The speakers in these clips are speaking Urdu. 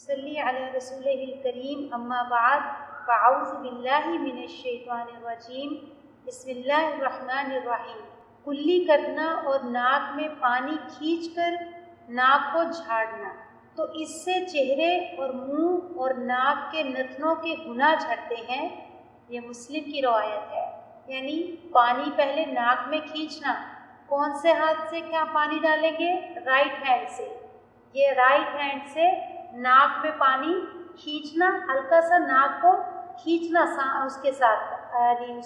صلی علی رسولہ الکریم اما بعد فاعوذ باللہ من الشیطان الرجیم بسم اللہ الرحمن الرحیم۔ کلی کرنا اور ناک میں پانی کھینچ کر ناک کو جھاڑنا، تو اس سے چہرے اور منہ اور ناک کے نتنوں کے گناہ جھڑتے ہیں۔ یہ مسلم کی روایت ہے۔ یعنی پانی پہلے ناک میں کھینچنا، کون سے ہاتھ سے کیا پانی ڈالیں گے؟ رائٹ ہینڈ سے۔ یہ رائٹ ہینڈ سے ناک میں پانی کھینچنا، ہلکا سا ناک کو کھینچنا اس کے ساتھ،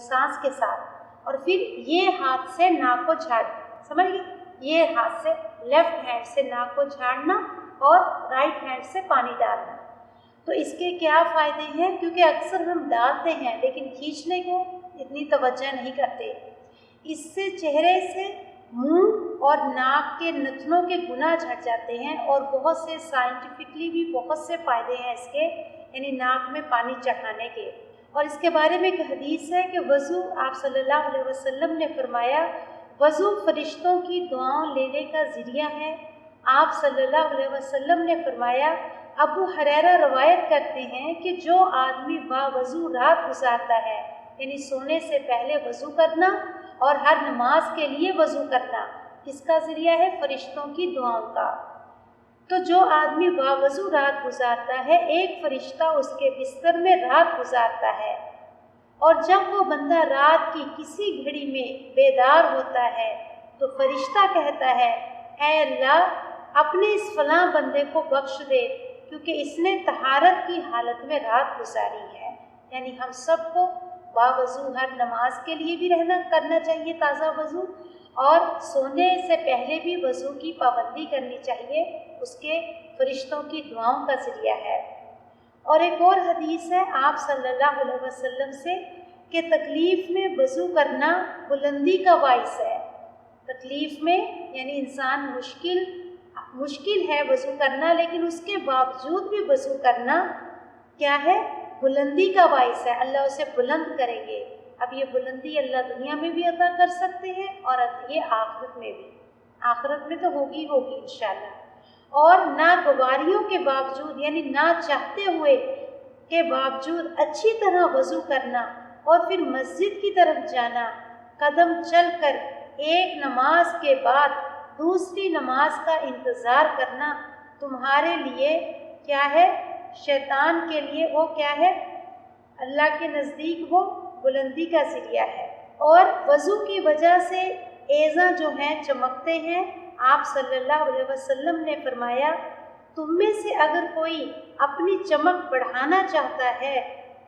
سانس کے ساتھ، اور پھر یہ ہاتھ سے ناک کو جھاڑنا، سمجھ گئے؟ یہ ہاتھ سے لیفٹ ہینڈ سے ناک کو جھاڑنا اور رائٹ ہینڈ سے پانی ڈالنا۔ تو اس کے کیا فائدے ہیں؟ کیونکہ اکثر ہم ڈالتے ہیں لیکن کھینچنے کو اتنی توجہ نہیں کرتے۔ اس سے چہرے سے، منہ اور ناک کے نتنوں کے گناہ جھڑ جاتے ہیں، اور بہت سے سائنٹیفکلی بھی بہت سے فائدے ہیں اس کے، یعنی ناک میں پانی چڑھانے کے۔ اور اس کے بارے میں ایک حدیث ہے کہ وضو، آپ صلی اللہ علیہ وسلم نے فرمایا، وضو فرشتوں کی دعاؤں لینے کا ذریعہ ہے۔ آپ صلی اللہ علیہ وسلم نے فرمایا، ابو ہریرہ روایت کرتے ہیں کہ جو آدمی باوضو رات گزارتا ہے، یعنی سونے سے پہلے وضو کرنا اور ہر نماز کے لیے وضو کرنا، کس کا ذریعہ ہے؟ فرشتوں کی دعاؤں کا۔ تو جو آدمی باوضو رات گزارتا ہے، ایک فرشتہ اس کے بستر میں رات گزارتا ہے، اور جب وہ بندہ رات کی کسی گھڑی میں بیدار ہوتا ہے تو فرشتہ کہتا ہے، اے اللہ اپنے اس فلاں بندے کو بخش دے کیونکہ اس نے طہارت کی حالت میں رات گزاری ہے۔ یعنی ہم سب کو باوضو ہر نماز کے لیے بھی کرنا چاہیے تازہ وضو، اور سونے سے پہلے بھی وضو کی پابندی کرنی چاہیے، اس کے فرشتوں کی دعاؤں کا ذریعہ ہے۔ اور ایک اور حدیث ہے آپ صلی اللہ علیہ وسلم سے کہ تکلیف میں وضو کرنا بلندی کا باعث ہے۔ تکلیف میں یعنی انسان مشکل ہے وضو کرنا، لیکن اس کے باوجود بھی وضو کرنا کیا ہے؟ بلندی کا باعث ہے، اللہ اسے بلند کریں گے۔ اب یہ بلندی اللہ دنیا میں بھی عطا کر سکتے ہیں اور یہ آخرت میں بھی، آخرت میں تو ہوگی انشاءاللہ۔ اور ناگواریوں کے باوجود، یعنی نہ چاہتے ہوئے کے باوجود اچھی طرح وضو کرنا، اور پھر مسجد کی طرف جانا، قدم چل کر ایک نماز کے بعد دوسری نماز کا انتظار کرنا، تمہارے لیے کیا ہے؟ شیطان کے لیے وہ کیا ہے؟ اللہ کے نزدیک وہ بلندی کا ذریعہ ہے۔ اور وضو کی وجہ سے ایذاں جو ہیں چمکتے ہیں۔ آپ صلی اللہ علیہ وسلم نے فرمایا، تم میں سے اگر کوئی اپنی چمک بڑھانا چاہتا ہے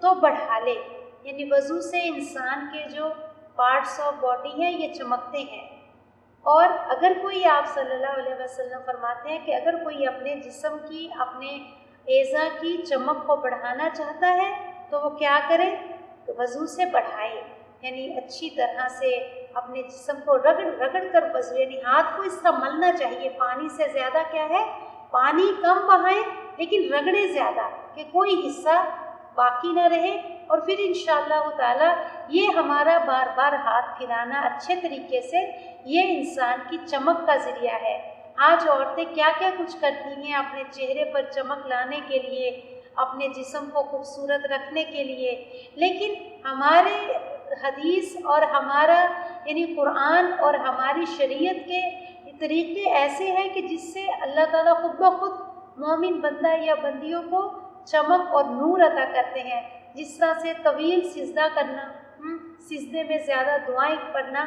تو بڑھا لے۔ یعنی وضو سے انسان کے جو پارٹس آف باڈی ہیں یہ چمکتے ہیں۔ اور اگر کوئی، آپ صلی اللہ علیہ وسلم فرماتے ہیں کہ اگر کوئی اپنے جسم کی، اپنے ایذاں کی چمک کو بڑھانا چاہتا ہے تو وہ کیا کرے؟ تو وضو سے بڑھائے، یعنی اچھی طرح سے اپنے جسم کو رگڑ کر وضو، یعنی ہاتھ کو اس طرح ملنا چاہیے، پانی سے زیادہ کیا ہے؟ پانی کم بہائیں لیکن رگڑے زیادہ کہ کوئی حصہ باقی نہ رہے۔ اور پھر انشاءاللہ تعالی یہ ہمارا بار بار ہاتھ پھرانا اچھے طریقے سے، یہ انسان کی چمک کا ذریعہ ہے۔ آج عورتیں کیا کیا کچھ کرتی ہیں اپنے چہرے پر چمک لانے کے لیے، اپنے جسم کو خوبصورت رکھنے کے لیے، لیکن ہمارے حدیث اور ہمارا یعنی قرآن اور ہماری شریعت کے طریقے ایسے ہیں کہ جس سے اللہ تعالیٰ خود بخود مومن بندہ یا بندیوں کو چمک اور نور عطا کرتے ہیں۔ جس طرح سے طویل سجدہ کرنا، سجدے میں زیادہ دعائیں پڑھنا،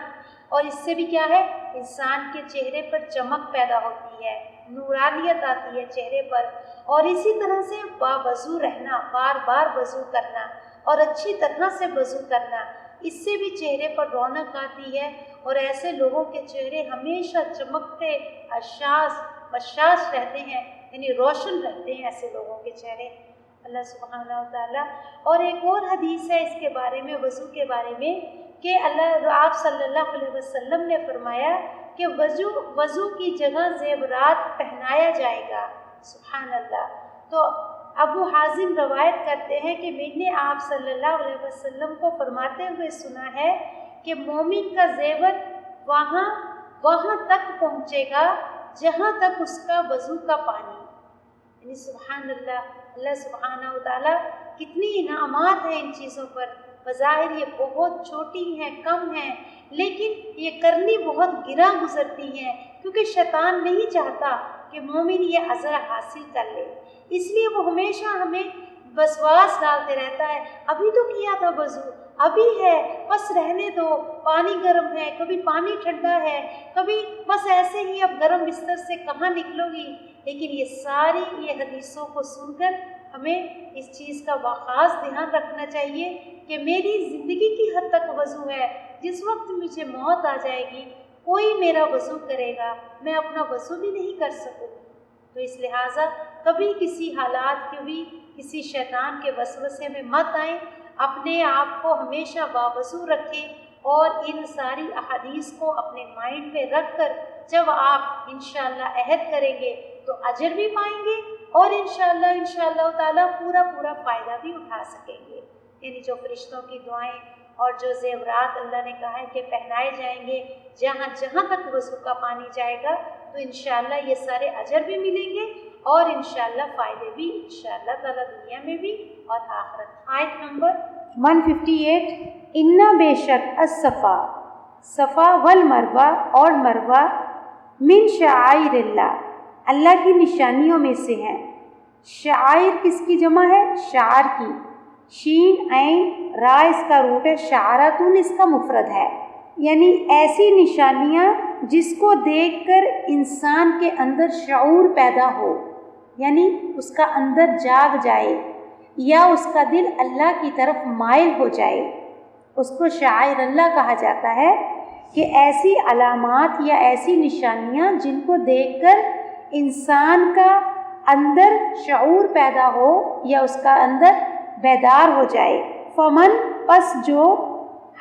اور اس سے بھی کیا ہے؟ انسان کے چہرے پر چمک پیدا ہوتی ہے، نورانیت آتی ہے چہرے پر۔ اور اسی طرح سے باوضو رہنا، بار بار وضو کرنا اور اچھی طرح سے وضو کرنا، اس سے بھی چہرے پر رونق آتی ہے، اور ایسے لوگوں کے چہرے ہمیشہ چمکتے بشاش رہتے ہیں، یعنی روشن رہتے ہیں ایسے لوگوں کے چہرے، اللہ سبحانہ و تعالیٰ۔ اور ایک اور حدیث ہے اس کے بارے میں، وضو کے بارے میں، کہ آپ صلی اللہ علیہ وسلم نے فرمایا کہ وضو کی جگہ زیورات پہنایا جائے گا، سبحان اللہ۔ تو ابو حازم روایت کرتے ہیں کہ میں نے آپ صلی اللہ علیہ وسلم کو فرماتے ہوئے سنا ہے کہ مومن کا زیور وہاں تک پہنچے گا جہاں تک اس کا وضو کا پانی، یعنی سبحان اللہ، اللہ سبحانہ و تعالیٰ کتنی انعامات ہیں ان چیزوں پر. بظاہر یہ بہت چھوٹی ہیں، کم ہیں، لیکن یہ کرنی بہت گراں گزرتی ہیں، کیونکہ شیطان نہیں چاہتا کہ مومن یہ اجر حاصل کر لے. اس لیے وہ ہمیشہ ہمیں وسواس ڈالتے رہتا ہے، ابھی تو کیا تھا وضو، ابھی ہے، بس رہنے دو، پانی گرم ہے، کبھی پانی ٹھنڈا ہے، کبھی بس ایسے ہی اب گرم بستر سے کہاں نکلو گی. لیکن یہ حدیثوں کو سن کر ہمیں اس چیز کا خاص دھیان رکھنا چاہیے کہ میری زندگی کی حد تک وضو ہے. جس وقت مجھے موت آ جائے گی کوئی میرا وضو کرے گا، میں اپنا وضو بھی نہیں کر سکوں. تو اس لہٰذا کبھی کسی حالات کے بھی کسی شیطان کے وسوسے میں مت آئیں، اپنے آپ کو ہمیشہ باوضو رکھیں اور ان ساری احادیث کو اپنے مائنڈ میں رکھ کر جب آپ انشاءاللہ عہد کریں گے تو اجر بھی پائیں گے اور انشاءاللہ تعالیٰ پورا فائدہ بھی اٹھا سکیں گے. یعنی جو فرشتوں کی دعائیں اور جو زیورات اللہ نے کہا ہے کہ پہنائے جائیں گے جہاں جہاں تک وضو کا پانی جائے گا، تو انشاءاللہ یہ سارے اجر بھی ملیں گے اور انشاءاللہ فائدے بھی انشاءاللہ تعالیٰ دنیا میں بھی اور آخرت. آیت نمبر 158. انا بے شک الصفا، صفا والمروہ اور مروہ، من شعائر اللہ، اللہ کی نشانیوں میں سے ہیں. شعائر کس کی جمع ہے؟ شعر کی. شین عین را اس کا روٹ ہے، شعراتن اس کا مفرد ہے. یعنی ایسی نشانیاں جس کو دیکھ کر انسان کے اندر شعور پیدا ہو، یعنی اس کا اندر جاگ جائے یا اس کا دل اللہ کی طرف مائل ہو جائے، اس کو شعائر اللہ کہا جاتا ہے. کہ ایسی علامات یا ایسی نشانیاں جن کو دیکھ کر انسان کا اندر شعور پیدا ہو یا اس کا اندر بیدار ہو جائے. فمن پس جو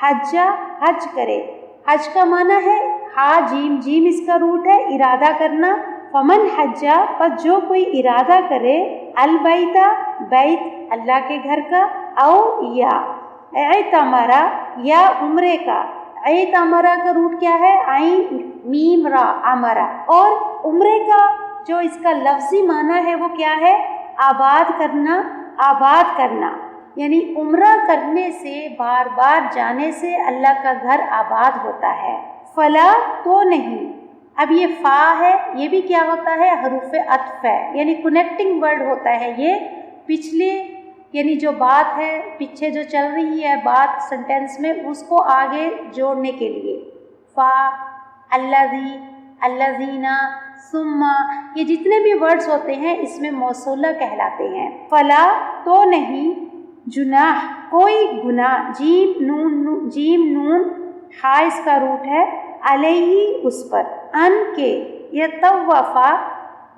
حج کرے، حج کا معنی ہے ہا جیم، جیم اس کا روٹ ہے ارادہ کرنا. فمن حجا پس جو کوئی ارادہ کرے، البیتا بیت اللہ کے گھر کا، او یا اعتمرا یا عمرے کا. اعتمرا کا روٹ کیا ہے؟ عین میم را امرا. اور عمرے کا جو اس کا لفظی معنی ہے وہ کیا ہے؟ آباد کرنا، آباد کرنا. یعنی عمرہ کرنے سے، بار بار جانے سے اللہ کا گھر آباد ہوتا ہے. فلا تو نہیں، اب یہ فا ہے، یہ بھی کیا ہوتا ہے؟ حروف عطف ہے، یعنی کنیکٹنگ ورڈ ہوتا ہے. یہ پچھلے یعنی جو بات ہے پیچھے جو چل رہی ہے بات سنٹینس میں، اس کو آگے جوڑنے کے لیے. فا، الذی، الذین، ثم، یہ جتنے بھی ورڈز ہوتے ہیں اس میں موصولہ کہلاتے ہیں. فلا تو نہیں، جناح کوئی گناہ، جیم نون ہا اس کا روٹ ہے، علیہ اس پر، ان کے یطوفا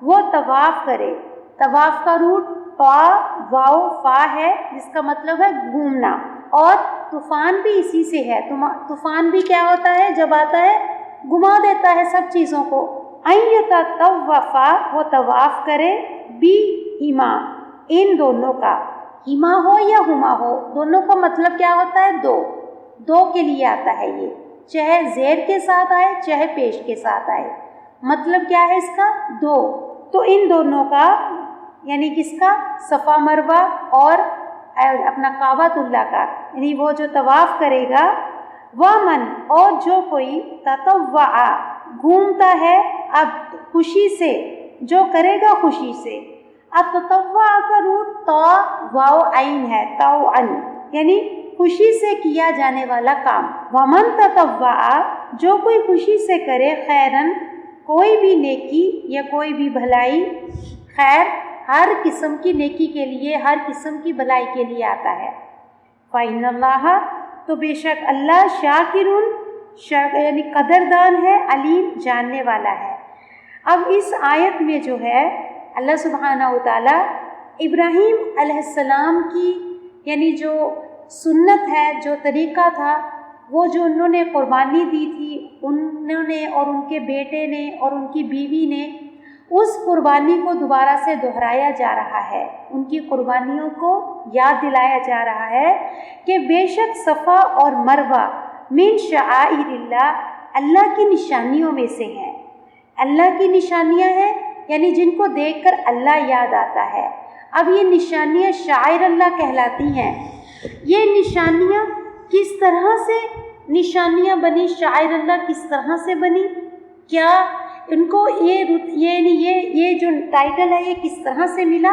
وہ طواف کرے. طواف کا روٹ طا واو فا ہے جس کا مطلب ہے گھومنا. اور طوفان بھی اسی سے ہے. طوفان بھی کیا ہوتا ہے؟ جب آتا ہے گھما دیتا ہے سب چیزوں کو. یتطوفا وہ طواف کرے، بی ہما ان دونوں کا، ہما ہو یا ہما ہو، دونوں کا مطلب کیا ہوتا ہے؟ دو کے لیے آتا ہے یہ، چاہے زیر کے ساتھ آئے چاہے پیش کے ساتھ آئے. مطلب کیا ہے اس کا؟ دو. تو ان دونوں کا یعنی کس کا؟ صفا مروہ اور اپنا کعبۃ اللہ کا، یعنی وہ جو طواف کرے گا. ومن اور جو کوئی تطوع گھومتا ہے، اب خوشی سے، جو کرے گا خوشی سے. اب تطوع کا روٹ تا واو عین ہے، توعن، یعنی خوشی سے کیا جانے والا کام. ومن تطوع جو کوئی خوشی سے کرے، خیرن کوئی بھی نیکی یا کوئی بھی بھلائی. خیر ہر قسم کی نیکی کے لیے، ہر قسم کی بھلائی کے لیے آتا ہے. فإن اللہ تو بے شک اللہ، شاکرون یعنی قدردان ہے، علیم جاننے والا ہے. اب اس آیت میں جو ہے اللہ سبحانہ و تعالیٰ ابراہیم علیہ السلام کی یعنی جو سنت ہے، جو طریقہ تھا، وہ جو انہوں نے قربانی دی تھی، انہوں نے اور ان کے بیٹے نے اور ان کی بیوی نے، اس قربانی کو دوبارہ سے دہرایا جا رہا ہے. ان کی قربانیوں کو یاد دلایا جا رہا ہے کہ بے شک صفا اور مروہ من شعائر اللہ، اللہ کی نشانیوں میں سے ہیں. اللہ کی نشانیاں ہیں یعنی جن کو دیکھ کر اللہ یاد آتا ہے۔ اب یہ نشانیاں شاعر اللہ کہلاتی ہیں۔ یہ نشانیاں کس طرح سے نشانیاں بنی، شاعر اللہ کس طرح سے بنی، کیا ان کو یہ جو ٹائٹل ہے یہ کس طرح سے ملا؟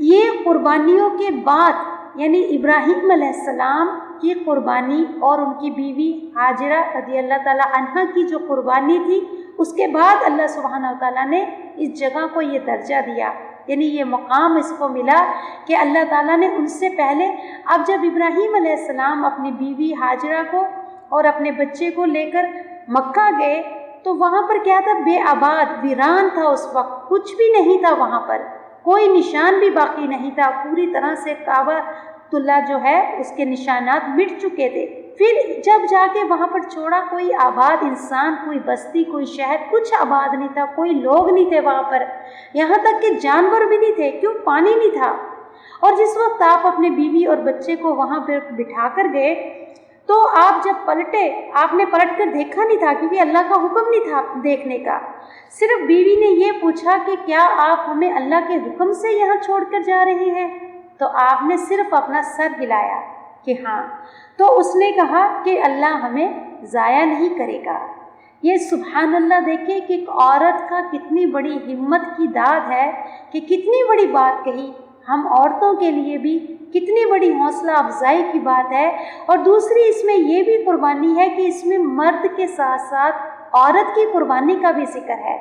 یہ قربانیوں کے بعد، یعنی ابراہیم علیہ السلام کی قربانی اور ان کی بیوی ہاجرہ رضی اللہ تعالیٰ عنہ کی جو قربانی تھی، اس کے بعد اللہ سبحانہ و تعالیٰ نے اس جگہ کو یہ درجہ دیا، یعنی یہ مقام اس کو ملا کہ اللہ تعالیٰ نے ان سے پہلے، اب جب ابراہیم علیہ السلام اپنی بیوی ہاجرہ کو اور اپنے بچے کو لے کر مکہ گئے تو وہاں پر کیا تھا؟ بے آباد، ویران تھا، اس وقت کچھ بھی نہیں تھا، وہاں پر کوئی نشان بھی باقی نہیں تھا، پوری طرح سے کعبہ اللہ جو ہے اس کے نشانات مٹ چکے تھے۔ پھر جب جا کے وہاں پر چھوڑا، کوئی آباد انسان، کوئی بستی، کوئی شہر، کچھ آباد نہیں تھا، کوئی لوگ نہیں تھے وہاں پر، یہاں تک کہ جانور بھی نہیں تھے، کیوں؟ پانی نہیں تھا۔ اور جس وقت آپ اپنے بیوی اور بچے کو وہاں پہ بٹھا کر گئے تو آپ جب پلٹے، آپ نے پلٹ کر دیکھا نہیں تھا، کیونکہ اللہ کا حکم نہیں تھا دیکھنے کا، صرف بیوی نے یہ پوچھا کہ کیا آپ ہمیں اللہ کے حکم سے یہاں چھوڑ کر جا رہے ہیں؟ تو آپ نے صرف اپنا سر ہلایا کہ ہاں۔ تو اس نے کہا کہ اللہ ہمیں ضائع نہیں کرے گا۔ یہ سبحان اللہ، دیکھیں کہ ایک عورت کا کتنی بڑی ہمت کی داد ہے کہ کتنی بڑی بات کہی، ہم عورتوں کے لیے بھی کتنی بڑی حوصلہ افزائی کی بات ہے۔ اور دوسری اس میں یہ بھی قربانی ہے کہ اس میں مرد کے ساتھ ساتھ عورت کی قربانی کا بھی ذکر ہے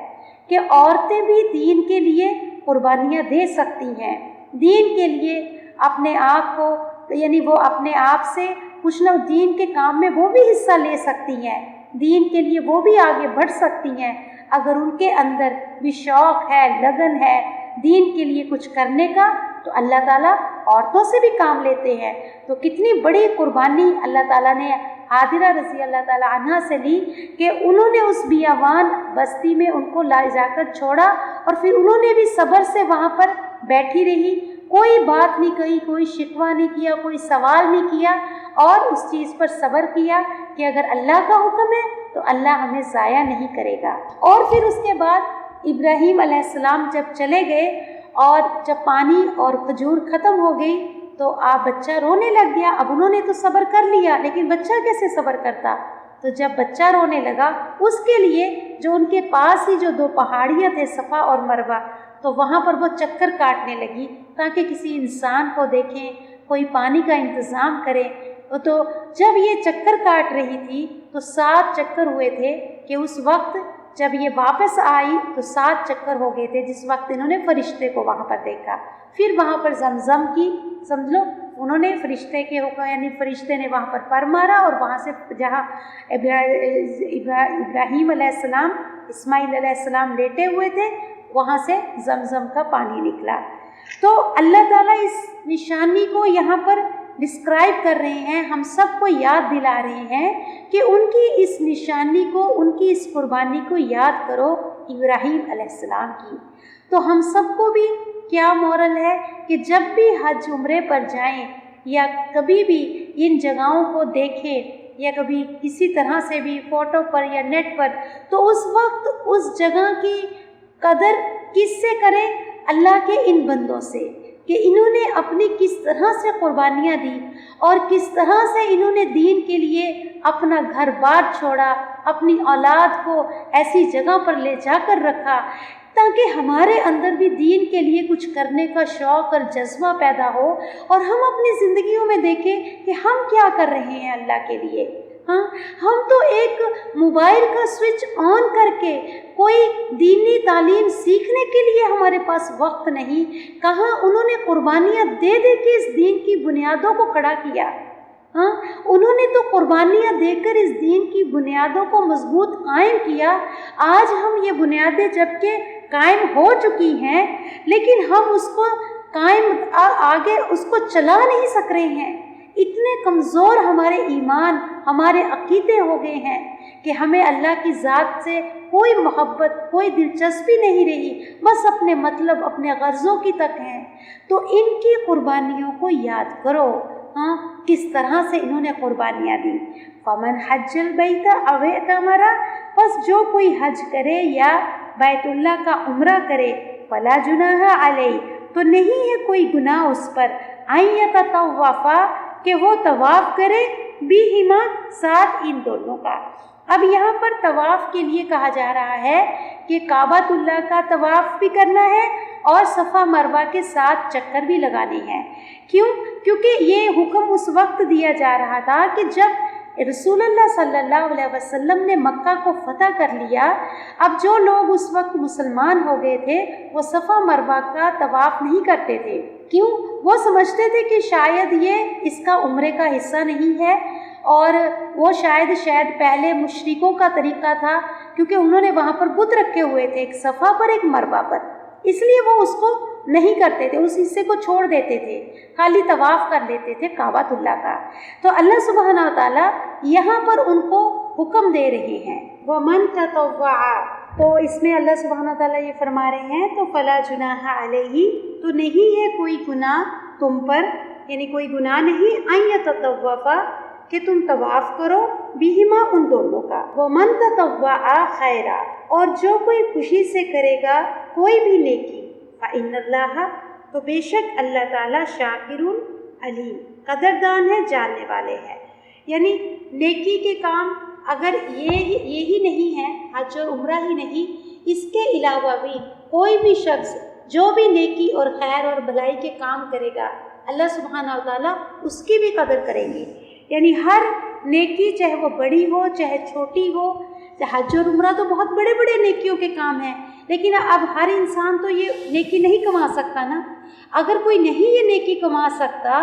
کہ عورتیں بھی دین کے لیے قربانیاں دے سکتی ہیں، دین کے لیے اپنے آپ کو، یعنی وہ اپنے آپ سے کچھ نہ دین کے کام میں وہ بھی حصہ لے سکتی ہیں، دین کے لیے وہ بھی آگے بڑھ سکتی ہیں اگر ان کے اندر بھی شوق ہے، لگن ہے دین کے لیے کچھ کرنے کا، تو اللہ تعالیٰ عورتوں سے بھی کام لیتے ہیں۔ تو کتنی بڑی قربانی اللہ تعالیٰ نے ہاجرہ رضی اللہ تعالیٰ عنہ سے لی کہ انہوں نے اس بیابان بستی میں ان کو لے جا کر چھوڑا، اور پھر انہوں نے بھی صبر سے وہاں پر بیٹھی رہی، کوئی بات نہیں کہی، کوئی شکوہ نہیں کیا، کوئی سوال نہیں کیا، اور اس چیز پر صبر کیا کہ اگر اللہ کا حکم ہے تو اللہ ہمیں ضائع نہیں کرے گا۔ اور پھر اس کے بعد ابراہیم علیہ السلام جب چلے گئے اور جب پانی اور کھجور ختم ہو گئی تو آپ بچہ رونے لگ گیا۔ اب انہوں نے تو صبر کر لیا، لیکن بچہ کیسے صبر کرتا؟ تو جب بچہ رونے لگا، اس کے لیے جو ان کے پاس ہی جو 2 پہاڑیاں تھے، صفا اور مروہ، تو وہاں پر وہ چکر کاٹنے لگی تاکہ کسی انسان کو دیکھیں، کوئی پانی کا انتظام کرے۔ تو جب یہ چکر کاٹ رہی تھی تو 7 چکر ہوئے تھے کہ اس وقت جب یہ واپس آئی تو 7 چکر ہو گئے تھے جس وقت انہوں نے فرشتے کو وہاں پر دیکھا۔ پھر وہاں پر زمزم کی، سمجھ لو انہوں نے فرشتے کے حکم، یعنی فرشتے نے وہاں پر مارا، اور وہاں سے جہاں ابراہیم علیہ السلام، اسماعیل علیہ السلام لیٹے ہوئے تھے، وہاں سے زمزم کا پانی نکلا۔ تو اللہ تعالیٰ اس نشانی کو یہاں پر ڈسکرائب کر رہے ہیں، ہم سب کو یاد دلا رہے ہیں کہ ان کی اس نشانی کو، ان کی اس قربانی کو یاد کرو، ابراہیم علیہ السلام کی۔ تو ہم سب کو بھی کیا مورل ہے کہ جب بھی حج عمرے پر جائیں یا کبھی بھی ان جگہوں کو دیکھیں یا کبھی کسی طرح سے بھی فوٹو پر یا نیٹ پر، تو اس وقت اس جگہ کی قدر کس سے کریں؟ اللہ کے ان بندوں سے، کہ انہوں نے اپنی کس طرح سے قربانیاں دی اور کس طرح سے انہوں نے دین کے لیے اپنا گھر بار چھوڑا، اپنی اولاد کو ایسی جگہ پر لے جا کر رکھا تاکہ ہمارے اندر بھی دین کے لیے کچھ کرنے کا شوق اور جذبہ پیدا ہو، اور ہم اپنی زندگیوں میں دیکھیں کہ ہم کیا کر رہے ہیں اللہ کے لیے۔ ہاں، ہم تو ایک موبائل کا سوئچ آن کر کے کوئی دینی تعلیم سیکھنے کے لیے ہمارے پاس وقت نہیں، کہاں انہوں نے قربانیاں دے دے کے اس دین کی بنیادوں کو کھڑا کیا۔ ہاں، انہوں نے تو قربانیاں دے کر اس دین کی بنیادوں کو مضبوط قائم کیا۔ آج ہم یہ بنیادیں جبکہ قائم ہو چکی ہیں، لیکن ہم اس کو قائم آگے اس کو چلا نہیں سک رہے ہیں۔ اتنے کمزور ہمارے ایمان، ہمارے عقیدے ہو گئے ہیں کہ ہمیں اللہ کی ذات سے کوئی محبت، کوئی دلچسپی نہیں رہی، بس اپنے مطلب، اپنے غرضوں کی تک ہیں۔ تو ان کی قربانیوں کو یاد کرو، ہاں، کس طرح سے انہوں نے قربانیاں دی۔ فمن حج البیت او اعتمر، بس جو کوئی حج کرے یا بیت اللہ کا عمرہ کرے فلا جناح علیہ تو نہیں ہے کوئی گناہ اس پر ان یتطوفا کہ وہ طواف کرے بہما ساتھ ان دونوں کا۔ اب یہاں پر طواف کے لیے کہا جا رہا ہے کہ کعبۃ اللہ کا طواف بھی کرنا ہے اور صفا مروہ کے ساتھ چکر بھی لگانے ہیں۔ کیوں؟ کیونکہ یہ حکم اس وقت دیا جا رہا تھا کہ جب رسول اللہ صلی اللہ علیہ وسلم نے مکہ کو فتح کر لیا، اب جو لوگ اس وقت مسلمان ہو گئے تھے وہ صفا مروہ کا طواف نہیں کرتے تھے۔ کیوں؟ وہ سمجھتے تھے کہ شاید یہ اس کا عمرے کا حصہ نہیں ہے، اور وہ شاید پہلے مشرکوں کا طریقہ تھا، کیونکہ انہوں نے وہاں پر بت رکھے ہوئے تھے، ایک صفا پر ایک مروہ پر، اس لیے وہ اس کو نہیں کرتے تھے، اس حصے کو چھوڑ دیتے تھے، خالی طواف کر لیتے تھے کعبۃ اللہ کا۔ تو اللہ سبحانہ و تعالیٰ یہاں پر ان کو حکم دے رہے ہیں وَمَن تَطَوَّعَ، تو اس میں اللہ سبحانہ و تعالیٰ یہ فرما رہے ہیں تو فلا جناح علیہ تو نہیں ہے کوئی گناہ تم پر، یعنی کوئی گناہ نہیں ان یتطوفا کہ تم طواف کرو بہما ان دونوں کا، وَمَن تَطَوَّعَ خیرا اور جو کوئی خوشی سے کرے گا کوئی بھی نیکی فَإِنَّ اللَّهَ تو بے شک اللہ تعالیٰ شاکر علیم قدردان ہے، جاننے والے ہیں۔ یعنی نیکی کے کام اگر یہی نہیں ہے، حج اور عمرہ ہی نہیں، اس کے علاوہ بھی کوئی بھی شخص جو بھی نیکی اور خیر اور بھلائی کے کام کرے گا اللہ سبحانہ و تعالیٰ اس کی بھی قدر کریں گے۔ یعنی ہر نیکی چاہے وہ بڑی ہو چاہے چھوٹی ہو، حج اور عمرہ تو بہت بڑے بڑے نیکیوں کے کام ہیں، لیکن اب ہر انسان تو یہ نیکی نہیں کما سکتا نا۔ اگر کوئی نہیں یہ نیکی کما سکتا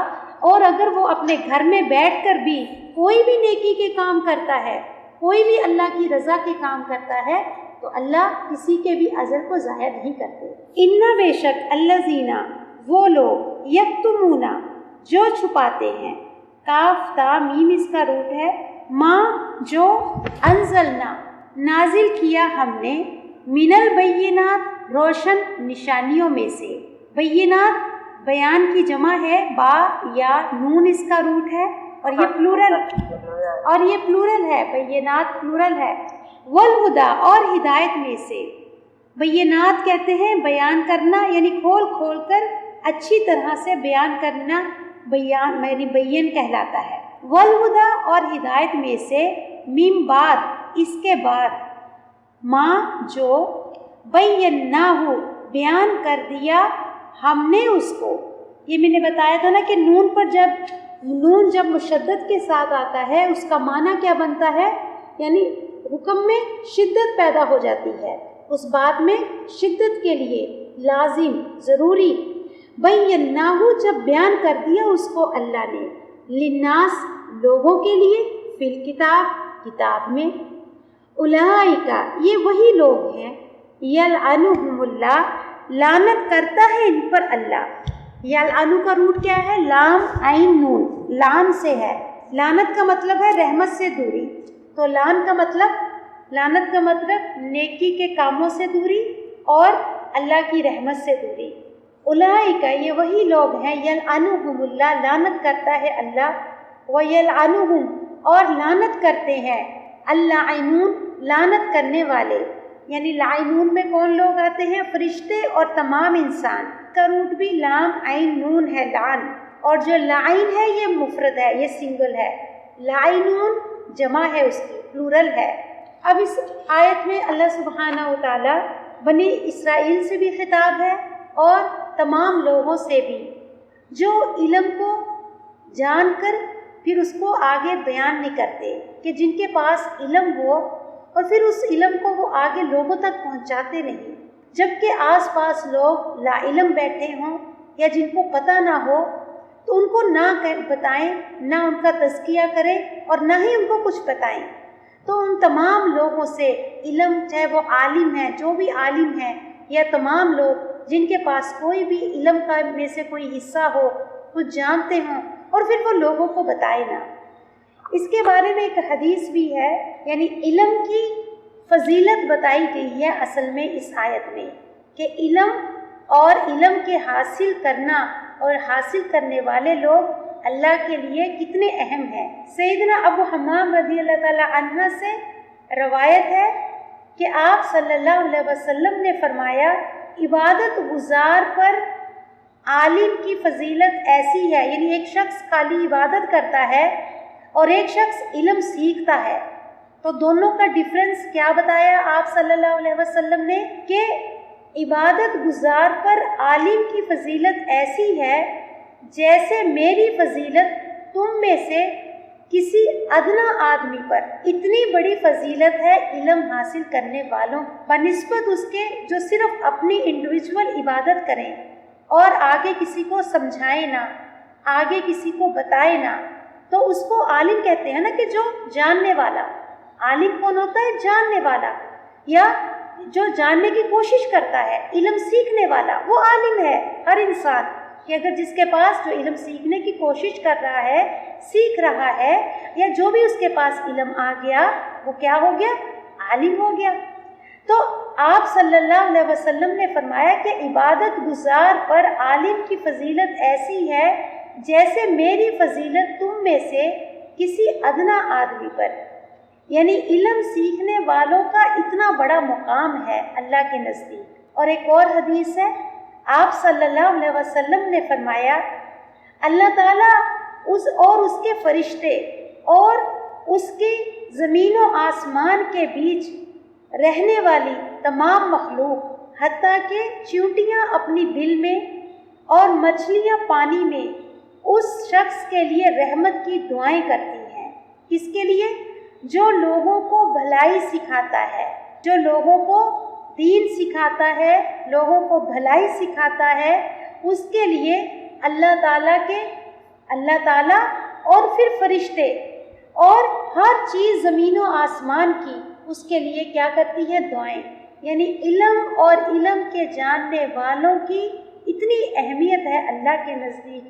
اور اگر وہ اپنے گھر میں بیٹھ کر بھی کوئی بھی نیکی کے کام کرتا ہے، کوئی بھی اللہ کی رضا کے کام کرتا ہے، تو اللہ کسی کے بھی اجر کو ضائع نہیں کرتے۔ ان بے شک الذین وہ لوگ یکتمون جو چھپاتے ہیں، کاف تا میم اس کا روٹ ہے، ماں جو انزلنا نازل کیا ہم نے، من البینات روشن نشانیوں میں سے، بینات بیان کی جمع ہے، با یا نون اس کا روٹ ہے، اور یہ پلورل ہے، بینات پلورل ہے، والہدا اور ہدایت میں سے۔ بینات کہتے ہیں بیان کرنا، یعنی کھول کھول کر اچھی طرح سے بیان کرنا، بیان یعنی بین کہلاتا ہے۔ والہدا اور ہدایت میں سے، میم بعد اس کے بعد، ماں جو بیناہ بیان کر دیا ہم نے اس کو۔ یہ میں نے بتایا تھا نا کہ نون جب مشدد کے ساتھ آتا ہے اس کا معنی کیا بنتا ہے، یعنی حکم میں شدت پیدا ہو جاتی ہے، اس بات میں شدت کے لیے لازم ضروری۔ بیناہ جب بیان کر دیا اس کو اللہ نے، للناس لوگوں کے لیے، فی الکتاب کتاب میں، اولئک یہ وہی لوگ ہیں، یلعنہم اللہ لعنت کرتا ہے ان پر اللہ۔ یلعنو کا روٹ کیا ہے؟ لام عین نون، لان سے ہے، لعنت کا مطلب ہے رحمت سے دوری، تو لعنت کا مطلب نیکی کے کاموں سے دوری اور اللہ کی رحمت سے دوری۔ اولئک یہ وہی لوگ ہیں، یلعنہم اللہ لعنت کرتا ہے اللہ، ویلعنہم اور لعنت کرتے ہیں اللاعنون لعنت کرنے والے، یعنی لاعنون میں کون لوگ آتے ہیں؟ فرشتے اور تمام انسان۔ کا روٹ بھی لام عین نون ہے، لعن، اور جو لعین ہے یہ مفرد ہے، یہ سنگل ہے، لاعنون جمع ہے اس کی، پلورل ہے۔ اب اس آیت میں اللہ سبحانہ و تعالی بنی اسرائیل سے بھی خطاب ہے اور تمام لوگوں سے بھی جو علم کو جان کر پھر اس کو آگے بیان نہیں کرتے، کہ جن کے پاس علم ہو اور پھر اس علم کو وہ آگے لوگوں تک پہنچاتے نہیں، جبکہ آس پاس لوگ لا علم بیٹھے ہوں یا جن کو پتہ نہ ہو تو ان کو نہ بتائیں، نہ ان کا تزکیہ کریں اور نہ ہی ان کو کچھ بتائیں۔ تو ان تمام لوگوں سے علم، چاہے وہ عالم ہیں، جو بھی عالم ہیں، یا تمام لوگ جن کے پاس کوئی بھی علم کا میں سے کوئی حصہ ہو، کچھ جانتے ہوں اور پھر وہ لوگوں کو بتائے نہ۔ اس کے بارے میں ایک حدیث بھی ہے، یعنی علم کی فضیلت بتائی گئی ہے اصل میں اس آیت میں، کہ علم اور علم کے حاصل کرنا اور حاصل کرنے والے لوگ اللہ کے لیے کتنے اہم ہیں۔ سیدنا ابو حمام رضی اللہ تعالی عنہ سے روایت ہے کہ آپ صلی اللہ علیہ وسلم نے فرمایا عبادت گزار پر عالم کی فضیلت ایسی ہے، یعنی ایک شخص خالی عبادت کرتا ہے اور ایک شخص علم سیکھتا ہے، تو دونوں کا ڈفرنس کیا بتایا آپ صلی اللہ علیہ وسلم نے کہ عبادت گزار پر عالم کی فضیلت ایسی ہے جیسے میری فضیلت تم میں سے کسی ادنا آدمی پر۔ اتنی بڑی فضیلت ہے علم حاصل کرنے والوں بنسبت اس کے جو صرف اپنی انڈیویجول عبادت کریں اور آگے کسی کو سمجھائے نہ، آگے کسی کو بتائے نہ، تو اس کو عالم کہتے ہیں نا، کہ جو جاننے والا۔ عالم کون ہوتا ہے؟ جاننے والا، یا جو جاننے کی کوشش کرتا ہے، علم سیکھنے والا، وہ عالم ہے۔ ہر انسان کہ اگر جس کے پاس جو علم سیکھنے کی کوشش کر رہا ہے، سیکھ رہا ہے، یا جو بھی اس کے پاس علم آ گیا وہ کیا ہو گیا؟ عالم ہو گیا۔ تو آپ صلی اللہ علیہ وسلم نے فرمایا کہ عبادت گزار پر عالم کی فضیلت ایسی ہے جیسے میری فضیلت تم میں سے کسی ادنا آدمی پر، یعنی علم سیکھنے والوں کا اتنا بڑا مقام ہے اللہ کے نزدیک۔ اور ایک اور حدیث ہے، آپ صلی اللہ علیہ وسلم نے فرمایا اللہ تعالیٰ اس کے فرشتے اور اس کی زمین و آسمان کے بیچ رہنے والی تمام مخلوق، حتیٰ کہ چیونٹیاں اپنی بل میں اور مچھلیاں پانی میں، اس شخص کے لیے رحمت کی دعائیں کرتی ہیں۔ کس کے لیے؟ جو لوگوں کو بھلائی سکھاتا ہے، جو لوگوں کو دین سکھاتا ہے، لوگوں کو بھلائی سکھاتا ہے، اس کے لیے اللہ تعالیٰ اور پھر فرشتے اور ہر چیز زمین و آسمان کی اس کے لیے کیا کرتی ہے؟ دعائیں۔ یعنی علم اور علم کے جاننے والوں کی اتنی اہمیت ہے اللہ کے نزدیک،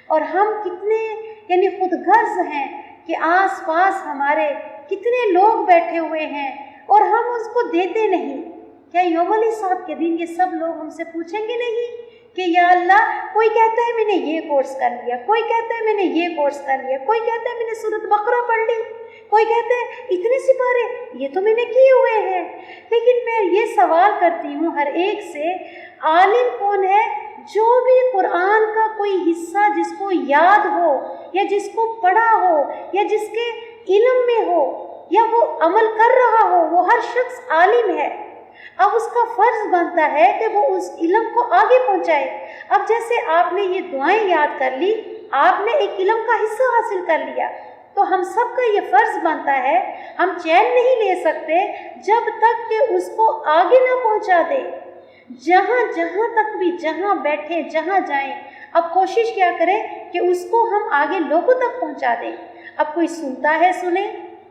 اور ہم کتنے خود غرض ہیں کہ آس پاس ہمارے کتنے لوگ بیٹھے ہوئے ہیں اور ہم اس کو دیتے نہیں۔ کیا یوم الحساب کے دن یہ سب لوگ ہم سے پوچھیں گے نہیں کہ یا اللہ، کوئی کہتا ہے میں نے یہ کورس کر لیا، کوئی کہتا ہے میں نے یہ کورس کر لیا، کوئی کہتا ہے میں نے سورۃ بقرہ پڑھ لی، کوئی کہتا ہے اتنے سپارے یہ تو میں نے کیے ہوئے ہیں۔ لیکن میں یہ سوال کرتی ہوں ہر ایک سے، عالم کون ہے؟ جو بھی قرآن کا کوئی حصہ جس کو یاد ہو، یا جس کو پڑھا ہو، یا جس کے علم میں ہو، یا وہ عمل کر رہا ہو، وہ ہر شخص عالم ہے۔ اب اس کا فرض بنتا ہے کہ وہ اس علم کو آگے پہنچائے۔ اب جیسے آپ نے یہ دعائیں یاد کر لی، آپ نے ایک علم کا حصہ حاصل کر لیا، تو ہم سب کا یہ فرض بنتا ہے، ہم چین نہیں لے سکتے جب تک کہ اس کو آگے نہ پہنچا دے۔ جہاں تک بھی، جہاں بیٹھے، جہاں جائیں، اب کوشش کیا کریں کہ اس کو ہم آگے لوگوں تک پہنچا دیں۔ اب کوئی سنتا ہے سنے،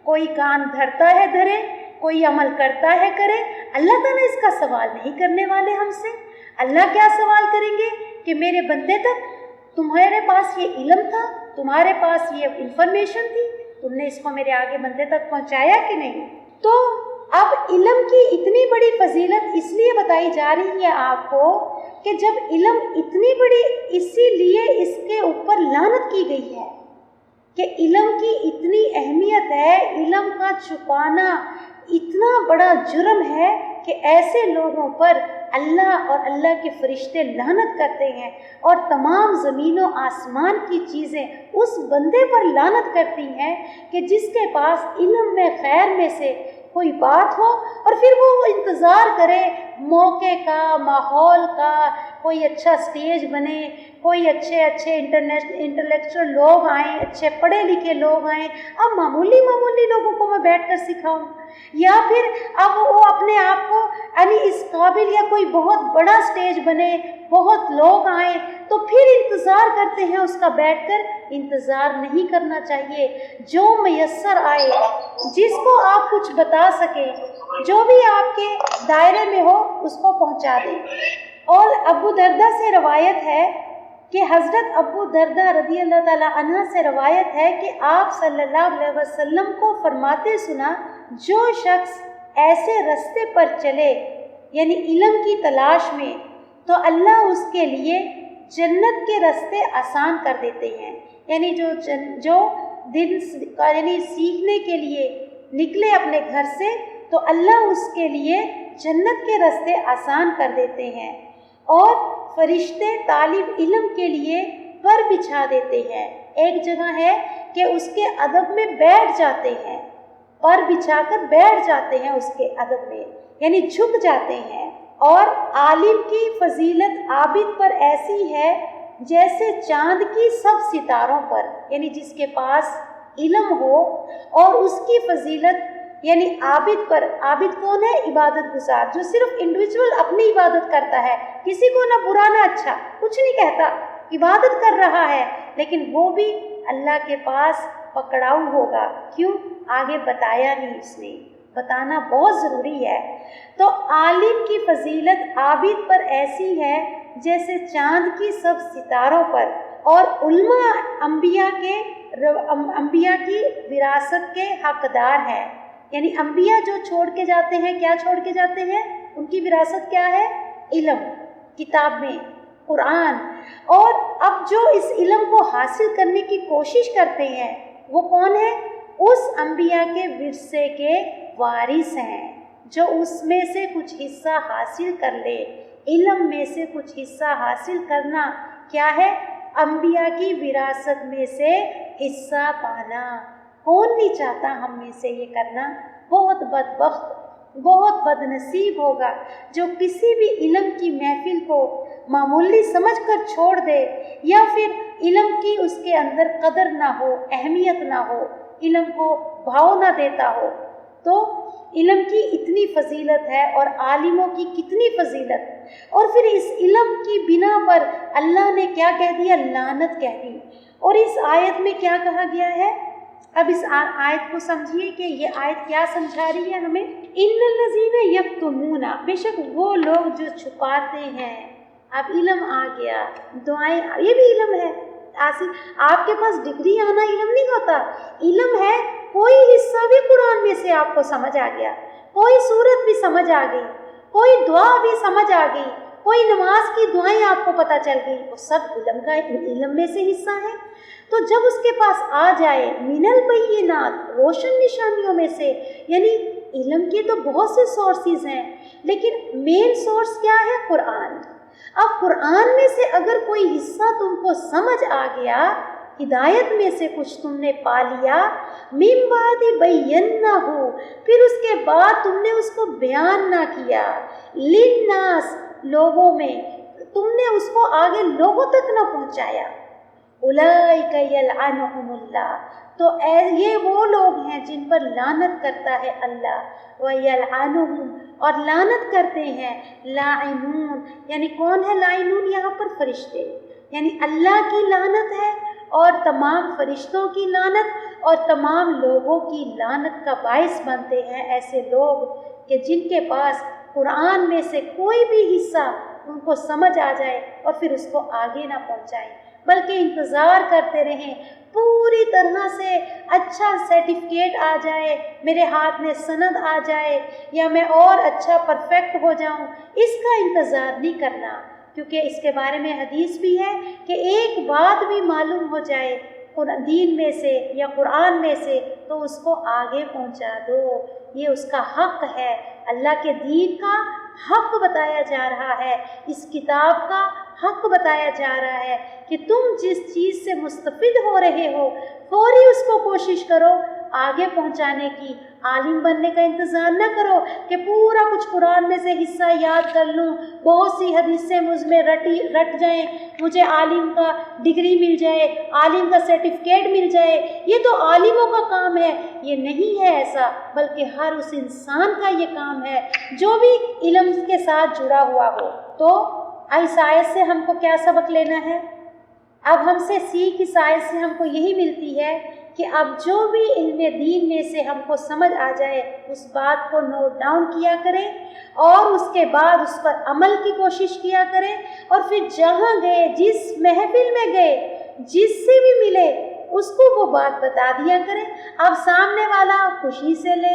کوئی کان دھرتا ہے دھرے، کوئی عمل کرتا ہے کرے۔ اللہ تعالیٰ اس کا سوال نہیں کرنے والے ہم سے۔ اللہ کیا سوال کریں گے کہ میرے بندے تک تمہارے پاس یہ علم تھا، تمہارے پاس یہ انفارمیشن تھی، تم نے اس کو میرے آگے بندے تک پہنچایا کہ نہیں؟ تو اب علم کی اتنی بڑی فضیلت اس لیے بتائی جا رہی ہے آپ کو کہ جب علم اتنی بڑی، اسی لیے اس کے اوپر لعنت کی گئی ہے کہ علم کی اتنی اہمیت ہے، علم کا چھپانا اتنا بڑا جرم ہے کہ ایسے لوگوں پر اللہ اور اللہ کے فرشتے لعنت کرتے ہیں، اور تمام زمین و آسمان کی چیزیں اس بندے پر لعنت کرتی ہیں کہ جس کے پاس علم میں خیر میں سے کوئی بات ہو اور پھر وہ انتظار کرے موقع کا، ماحول کا، کوئی اچھا سٹیج بنے، کوئی اچھے انٹلیکچوئل لوگ آئیں، اچھے پڑھے لکھے لوگ آئیں، اب معمولی لوگوں کو میں بیٹھ کر سکھاؤں، یا پھر اب وہ اپنے آپ کو یعنی اس قابل، یا کوئی بہت بڑا سٹیج بنے، بہت لوگ آئیں، تو پھر انتظار کرتے ہیں اس کا بیٹھ کر۔ انتظار نہیں کرنا چاہیے، جو میسر آئے، جس کو آپ کچھ بتا سکیں، جو بھی آپ کے دائرے میں ہو اس کو پہنچا دیں۔ اور ابو دردہ سے روایت ہے کہ حضرت ابو دردہ رضی اللہ تعالیٰ عنہ سے روایت ہے کہ آپ صلی اللہ علیہ وسلم کو فرماتے سنا، جو شخص ایسے رستے پر چلے یعنی علم کی تلاش میں، تو اللہ اس کے لیے جنت کے راستے آسان کر دیتے ہیں۔ یعنی جو دن یعنی سیکھنے کے لیے نکلے اپنے گھر سے، تو اللہ اس کے لیے جنت کے راستے آسان کر دیتے ہیں، اور فرشتے طالب علم کے لیے پر بچھا دیتے ہیں۔ ایک جگہ ہے کہ اس کے ادب میں بیٹھ جاتے ہیں، پر بچھا کر بیٹھ جاتے ہیں اس کے ادب میں، یعنی جھک جاتے ہیں۔ اور عالم کی فضیلت عابد پر ایسی ہے جیسے چاند کی سب ستاروں پر، یعنی جس کے پاس علم ہو اور اس کی فضیلت یعنی عابد پر۔ عابد کون ہے؟ عبادت گزار، جو صرف انڈیویجول اپنی عبادت کرتا ہے، کسی کو نہ برا نہ اچھا، کچھ نہیں کہتا، عبادت کر رہا ہے، لیکن وہ بھی اللہ کے پاس پکڑاؤ ہوگا۔ کیوں؟ آگے بتایا نہیں، اس نے بتانا بہت ضروری ہے۔ تو عالم کی فضیلت عابد پر ایسی ہے جیسے چاند کی سب ستاروں پر، اور علماء انبیاء کی وراثت کے حقدار ہیں، یعنی انبیاء جو چھوڑ کے جاتے ہیں، کیا چھوڑ کے جاتے ہیں؟ ان کی وراثت کیا ہے؟ علم، کتاب میں قرآن۔ اور اب جو اس علم کو حاصل کرنے کی کوشش کرتے ہیں وہ کون ہے؟ اس انبیاء کے ورثے کے وارث ہیں، جو اس میں سے کچھ حصہ حاصل کر لے۔ علم میں سے کچھ حصہ حاصل کرنا کیا ہے؟ انبیاء کی وراثت میں سے حصہ پانا۔ کون نہیں چاہتا ہم میں سے یہ کرنا؟ بہت بدبخت، بہت بد نصیب ہوگا جو کسی بھی علم کی محفل کو معمولی سمجھ کر چھوڑ دے، یا پھر علم کی اس کے اندر قدر نہ ہو، اہمیت نہ ہو، علم کو بھاؤ نہ دیتا ہو۔ تو علم کی اتنی فضیلت ہے اور عالموں کی کتنی فضیلت، اور پھر اس علم کی بنا پر اللہ نے کیا کہہ دیا؟ لعنت کہہ دی۔ اور اس آیت میں کیا کہا گیا ہے؟ اب اس آیت کو سمجھیے کہ یہ آیت کیا سمجھا رہی ہے ہمیں۔ ان الذین یکتمون، بے شک وہ لوگ جو چھپاتے ہیں۔ اب علم آ گیا، دعائیں، یہ بھی علم ہے۔ آپ کے پاس ڈگری آنا علم نہیں ہوتا، علم ہے کوئی حصہ بھی قرآن میں سے آپ کو سمجھ آ گیا، کوئی سورت بھی سمجھ آ گئی، کوئی دعا بھی سمجھ آ گئی، کوئی نماز کی دعائیں آپ کو پتہ چل گئی، وہ سب علم میں سے حصہ ہے۔ تو جب اس کے پاس آ جائے من البینات، روشن نشانیوں میں سے، یعنی علم کے تو بہت سے سورسز ہیں، لیکن مین سورس کیا ہے؟ قرآن۔ اب قرآن میں سے اگر کوئی حصہ تم کو سمجھ آ گیا، ہدایت میں سے کچھ تم نے پا لیا، من بعد بینہ، پھر اس کے بعد تم نے اس کو بیان نہ کیا، للناس، لوگوں میں، تم نے اس کو آگے لوگوں تک نہ پہنچایا، اولئک یلعنہم اللہ، تو یہ وہ لوگ ہیں جن پر لعنت کرتا ہے اللہ، ویلعنہم، اور لعنت کرتے ہیں لاعنون، یعنی کون ہے لاعنون یہاں پر؟ فرشتے، یعنی اللہ کی لعنت ہے اور تمام فرشتوں کی لعنت اور تمام لوگوں کی لعنت کا باعث بنتے ہیں ایسے لوگ کہ جن کے پاس قرآن میں سے کوئی بھی حصہ ان کو سمجھ آ جائے اور پھر اس کو آگے نہ پہنچائیں، بلکہ انتظار کرتے رہیں پوری طرح سے اچھا سرٹیفکیٹ آ جائے، میرے ہاتھ میں سند آ جائے، یا میں اور اچھا پرفیکٹ ہو جاؤں، اس کا انتظار نہیں کرنا، کیونکہ اس کے بارے میں حدیث بھی ہے کہ ایک بات بھی معلوم ہو جائے دین میں سے یا قرآن میں سے تو اس کو آگے پہنچا دو، یہ اس کا حق ہے۔ اللہ کے دین کا حق بتایا جا رہا ہے، اس کتاب کا حق بتایا جا رہا ہے کہ تم جس چیز سے مستفید ہو رہے ہو فوری اس کو کوشش کرو آگے پہنچانے کی۔ عالم بننے کا انتظار نہ کرو کہ پورا کچھ قرآن میں سے حصہ یاد کر لوں، بہت سی حدیثیں مجھ میں رٹ جائیں، مجھے عالم کا ڈگری مل جائے، عالم کا سرٹیفکیٹ مل جائے، یہ تو عالموں کا کام ہے۔ یہ نہیں ہے ایسا، بلکہ ہر اس انسان کا یہ کام ہے جو بھی علم کے ساتھ جڑا ہوا ہو۔ تو اس آیت سے ہم کو کیا سبق لینا ہے؟ اب ہم سے سیکھ اس آیت سے ہم کو یہی ملتی ہے کہ اب جو بھی علم دین میں سے ہم کو سمجھ آ جائے اس بات کو نوٹ ڈاؤن کیا کریں اور اس کے بعد اس پر عمل کی کوشش کیا کریں، اور پھر جہاں گئے، جس محفل میں گئے، جس سے بھی ملے اس کو وہ بات بتا دیا کریں۔ اب سامنے والا خوشی سے لے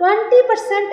20%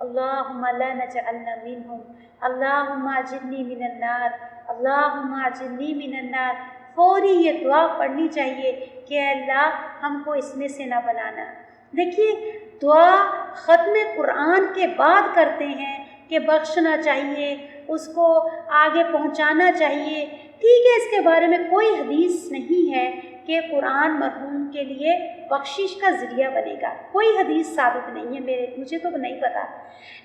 اللہم لا نجعلنا منہم، اللہم اجرنی من النار، اللہم اجرنی من النار۔ فوری یہ دعا پڑھنی چاہیے کہ اے اللہ ہم کو اس میں سے نہ بنانا۔ دیکھیے دعا ختم قرآن کے بعد کرتے ہیں کہ بخشنا چاہیے، اس کو آگے پہنچانا چاہیے، ٹھیک ہے، اس کے بارے میں کوئی حدیث نہیں ہے کہ قرآن مرحوم کے لیے بخشش کا ذریعہ بنے گا، کوئی حدیث ثابت نہیں ہے، مجھے تو نہیں پتہ،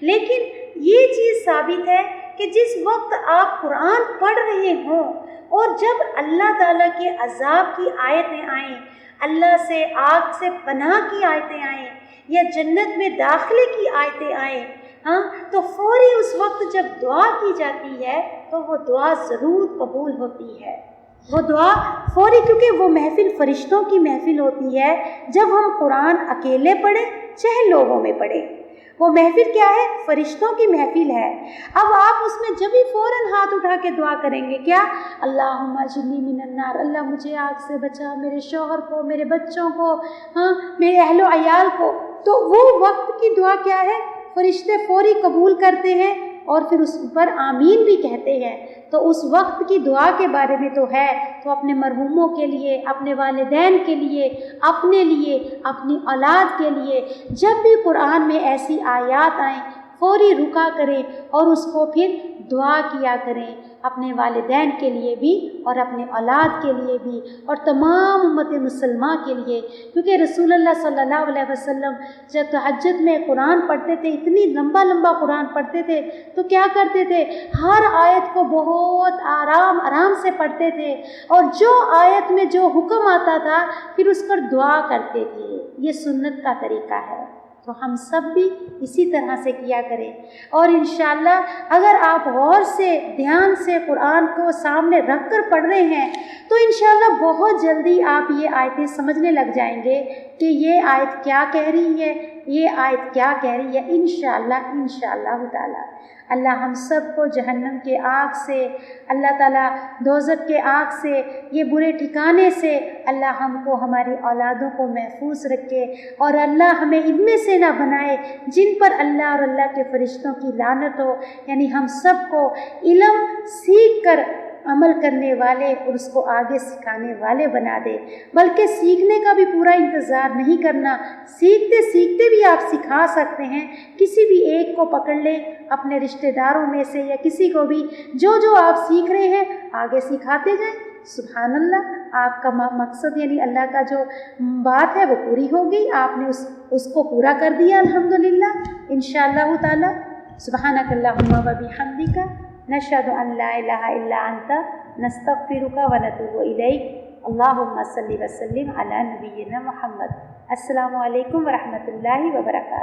لیکن یہ چیز ثابت ہے کہ جس وقت آپ قرآن پڑھ رہے ہوں اور جب اللہ تعالیٰ کے عذاب کی آیتیں آئیں، اللہ سے آگ سے پناہ کی آیتیں آئیں یا جنت میں داخلے کی آیتیں آئیں، ہاں، تو فوری اس وقت جب دعا کی جاتی ہے تو وہ دعا ضرور قبول ہوتی ہے، وہ دعا فوری، کیونکہ وہ محفل فرشتوں کی محفل ہوتی ہے۔ جب ہم قرآن اکیلے پڑھیں چاہے لوگوں میں پڑھیں، وہ محفل کیا ہے؟ فرشتوں کی محفل ہے۔ اب آپ اس میں جب ہی فوراً ہاتھ اٹھا کے دعا کریں گے کیا؟ اللہم اجرنی من النار، اللہ مجھے آگ سے بچا، میرے شوہر کو، میرے بچوں کو، ہاں، میرے اہل و عیال کو، تو وہ وقت کی دعا کیا ہے؟ فرشتے فوری قبول کرتے ہیں اور پھر اس پر آمین بھی کہتے ہیں۔ تو اس وقت کی دعا کے بارے میں تو ہے، تو اپنے مرحوموں کے لیے، اپنے والدین کے لیے، اپنے لیے، اپنی اولاد کے لیے، جب بھی قرآن میں ایسی آیات آئیں فوری رکا کریں اور اس کو پھر دعا کیا کریں، اپنے والدین کے لیے بھی اور اپنے اولاد کے لیے بھی اور تمام امت مسلمہ کے لیے، کیونکہ رسول اللہ صلی اللہ علیہ وسلم جب تہجد میں قرآن پڑھتے تھے، اتنی لمبا لمبا قرآن پڑھتے تھے، تو کیا کرتے تھے؟ ہر آیت کو بہت آرام سے پڑھتے تھے، اور جو آیت میں جو حکم آتا تھا پھر اس پر دعا کرتے تھے۔ یہ سنت کا طریقہ ہے، تو ہم سب بھی اسی طرح سے کیا کریں، اور انشاءاللہ اگر آپ غور سے دھیان سے قرآن کو سامنے رکھ کر پڑھ رہے ہیں تو انشاءاللہ بہت جلدی آپ یہ آیتیں سمجھنے لگ جائیں گے کہ یہ آیت کیا کہہ رہی ہے، یہ آیت کیا کہہ رہی ہے، انشاءاللہ تعالی۔ اللہ ہم سب کو جہنم کے آگ سے، اللہ تعالیٰ دوزخ کے آگ سے، یہ برے ٹھکانے سے اللہ ہم کو، ہماری اولادوں کو محفوظ رکھے، اور اللہ ہمیں ان میں سے نہ بنائے جن پر اللہ اور اللہ کے فرشتوں کی لعنت ہو، یعنی ہم سب کو علم سیکھ کر عمل کرنے والے اور اس کو آگے سکھانے والے بنا دے، بلکہ سیکھنے کا بھی پورا انتظار نہیں کرنا، سیکھتے سیکھتے بھی آپ سکھا سکتے ہیں، کسی بھی ایک کو پکڑ لیں اپنے رشتہ داروں میں سے یا کسی کو بھی، جو آپ سیکھ رہے ہیں آگے سکھاتے جائیں۔ سبحان اللہ، آپ کا مقصد یعنی اللہ کا جو بات ہے وہ پوری ہو گئی، آپ نے اس کو پورا کر دیا الحمدللہ انشاءاللہ تعالی۔ سبحانک اللہم و بحمدک، نشہد ان لا الہ الا انت، نستغفرک و نتوب الیک۔ اللہم صلی وسلم علی نبینا محمد۔ السلام علیکم ورحمۃ اللہ وبرکاتہ۔